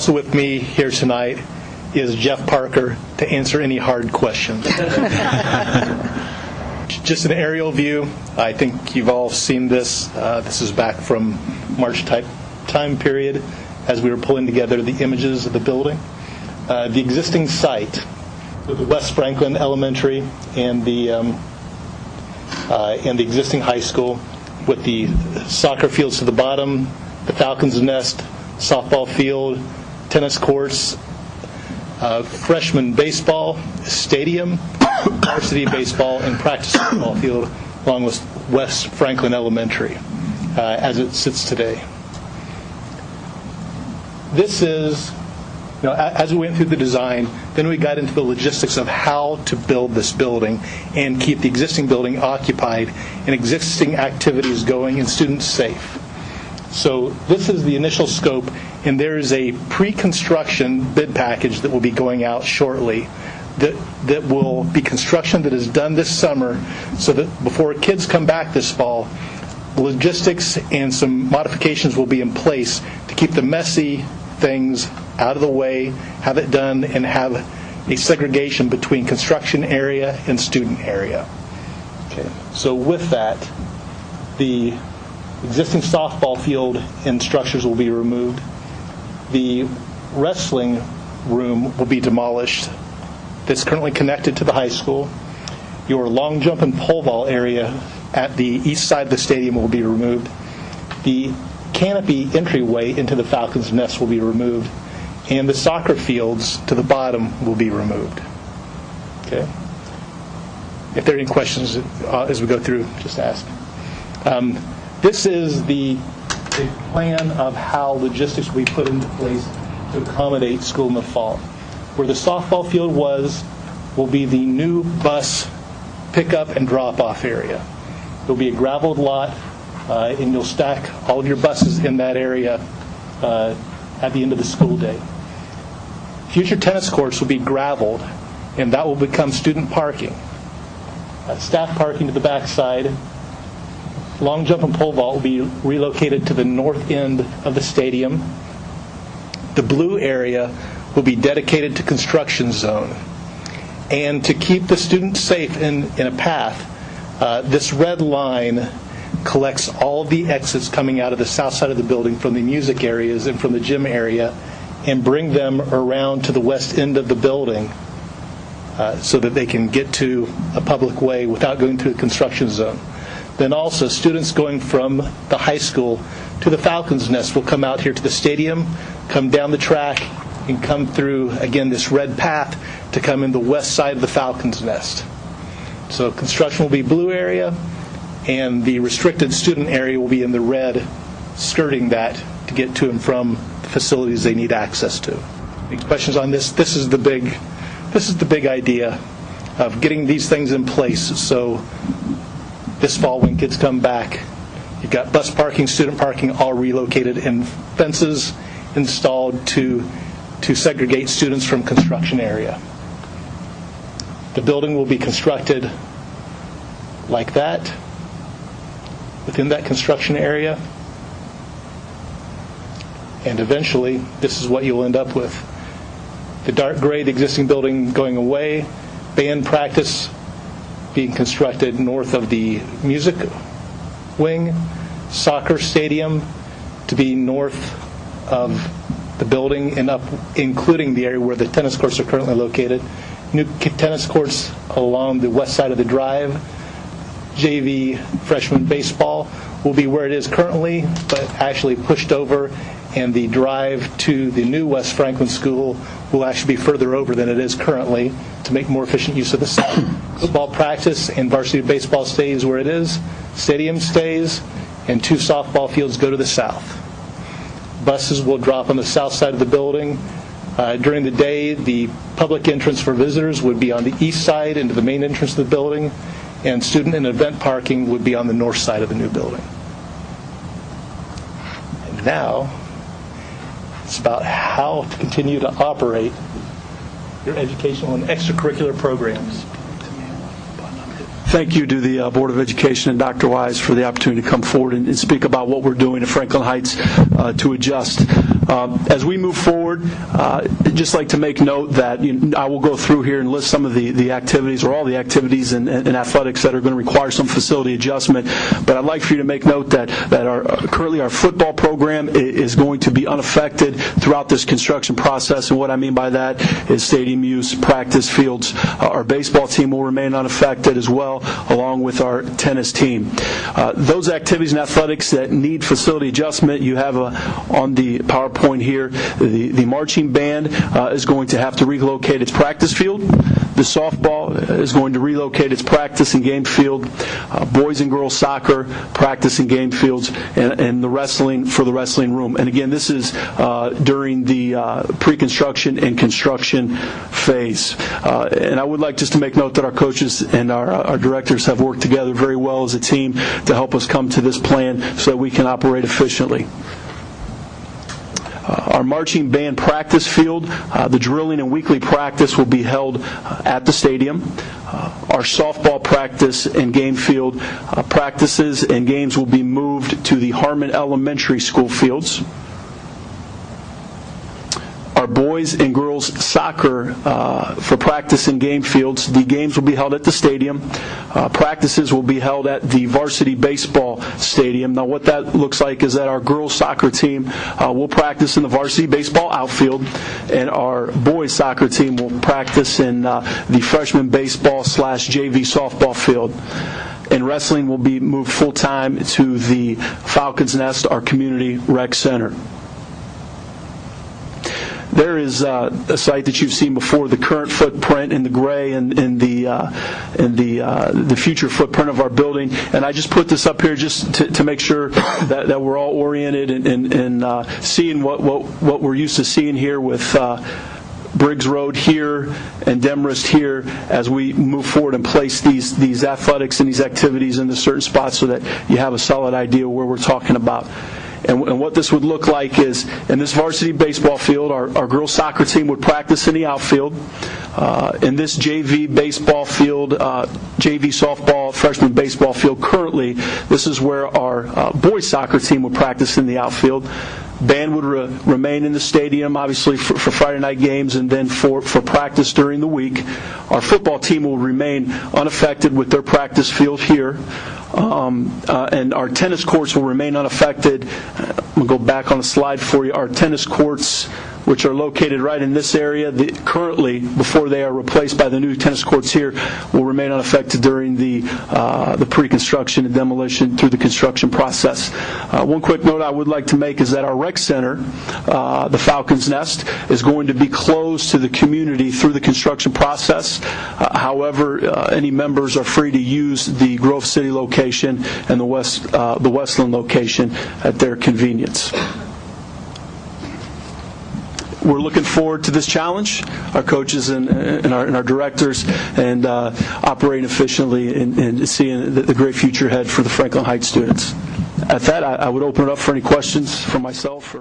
also with me here tonight is Jeff Parker to answer any hard questions. Just an aerial view. I think you've all seen this. This is back from March time period as we were pulling together the images of the building. The existing site with the West Franklin Elementary and the existing high school with the soccer fields to the bottom, the Falcons Nest, softball field, tennis courts, freshman baseball stadium, varsity baseball, and practice football field along with West Franklin Elementary as it sits today. This is, as we went through the design, then we got into the logistics of how to build this building and keep the existing building occupied and existing activities going and students safe. So this is the initial scope, and there is a pre-construction bid package that will be going out shortly that will be construction that is done this summer so that before kids come back this fall, logistics and some modifications will be in place to keep the messy things out of the way, have it done, and have a segregation between construction area and student area. Okay. So with that, the existing softball field and structures will be removed. The wrestling room will be demolished. That's currently connected to the high school. Your long jump and pole vault area at the east side of the stadium will be removed. The canopy entryway into the Falcons Nest will be removed, and the soccer fields to the bottom will be removed. Okay. If there are any questions as we go through, just ask. This is the plan of how logistics will be put into place to accommodate school in the fall. Where the softball field will be the new bus pickup and drop-off area. There'll be a graveled lot, and you'll stack all of your buses in that area at the end of the school day. Future tennis courts will be graveled, and that will become student parking. Staff parking to the backside. Long jump and pole vault will be relocated to the north end of the stadium. The blue area will be dedicated to construction zone. And to keep the students safe in a path, this red line collects all of the exits coming out of the south side of the building from the music areas and from the gym area and bring them around to the west end of the building so that they can get to a public way without going through the construction zone. Then also, students going from the high school to the Falcons Nest will come out here to the stadium, come down the track, and come through, again, this red path to come in the west side of the Falcons Nest. So construction will be blue area, and the restricted student area will be in the red, skirting that to get to and from the facilities they need access to. Any questions on this? This is the big idea of getting these things in place. So this fall, when kids come back, you've got bus parking, student parking, all relocated, and fences installed to segregate students from construction area. The building will be constructed like that, within that construction area, and eventually this is what you'll end up with. The dark gray, the existing building going away, band practice being constructed north of the music wing, soccer stadium to be north of the building and up, including the area where the tennis courts are currently located. New tennis courts along the west side of the drive. JV freshman baseball will be where it is currently, but actually pushed over, and the drive to the new West Franklin School will actually be further over than it is currently to make more efficient use of the site. Football practice and varsity baseball stays where it is. Stadium stays, and 2 softball fields go to the south. Buses will drop on the south side of the building. During the day, the public entrance for visitors would be on the east side into the main entrance of the building, and student and event parking would be on the north side of the new building. And now, it's about how to continue to operate your educational and extracurricular programs. Thank you to the Board of Education and Dr. Wise for the opportunity to come forward and speak about what we're doing at Franklin Heights to adjust. As we move forward, I'd just like to make note that I will go through here and list some of the activities, or all the activities in athletics that are going to require some facility adjustment. But I'd like for you to make note that currently our football program is going to be unaffected throughout this construction process. And what I mean by that is stadium use, practice fields. Our baseball team will remain unaffected as well, along with our tennis team. Those activities in athletics that need facility adjustment, you have on the PowerPoint here, the marching band is going to have to relocate its practice field. The softball is going to relocate its practice and game field. Boys and girls soccer, practice and game fields, and the wrestling for the wrestling room. And again, this is during the pre-construction and construction phase. And I would like just to make note that our coaches and our directors have worked together very well as a team to help us come to this plan so that we can operate efficiently. Our marching band practice field, the drilling and weekly practice will be held at the stadium. Our softball practice and game field practices and games will be moved to the Harmon Elementary School fields. Our boys and girls soccer for practice and game fields, the games will be held at the stadium. Practices will be held at the varsity baseball stadium. Now what that looks like is that our girls soccer team will practice in the varsity baseball outfield, and our boys soccer team will practice in the freshman baseball / JV softball field. And wrestling will be moved full-time to the Falcons Nest, our community rec center. There is a site that you've seen before, the current footprint in the gray and the future footprint of our building. And I just put this up here just to make sure that we're all oriented and seeing what we're used to seeing here with Briggs Road here and Demarest here as we move forward and place these athletics and these activities into certain spots so that you have a solid idea where we're talking about. And what this would look like is, in this varsity baseball field, our girls soccer team would practice in the outfield. In this JV baseball field, JV softball, freshman baseball field, currently, this is where our boys soccer team would practice in the outfield. Band would remain in the stadium, obviously, for Friday night games, and then for practice during the week. Our football team will remain unaffected with their practice field here. And our tennis courts will remain unaffected. I'm going to go back on the slide for you. Our tennis courts, which are located right in this area, currently, before they are replaced by the new tennis courts here, will remain unaffected during the pre-construction and demolition through the construction process. One quick note I would like to make is that our rec center, the Falcons Nest, is going to be closed to the community through the construction process. However, any members are free to use the Grove City location and the Westland location at their convenience. We're looking forward to this challenge, our coaches and our directors, and operating efficiently and seeing the great future ahead for the Franklin Heights students. At that, I would open it up for any questions from myself.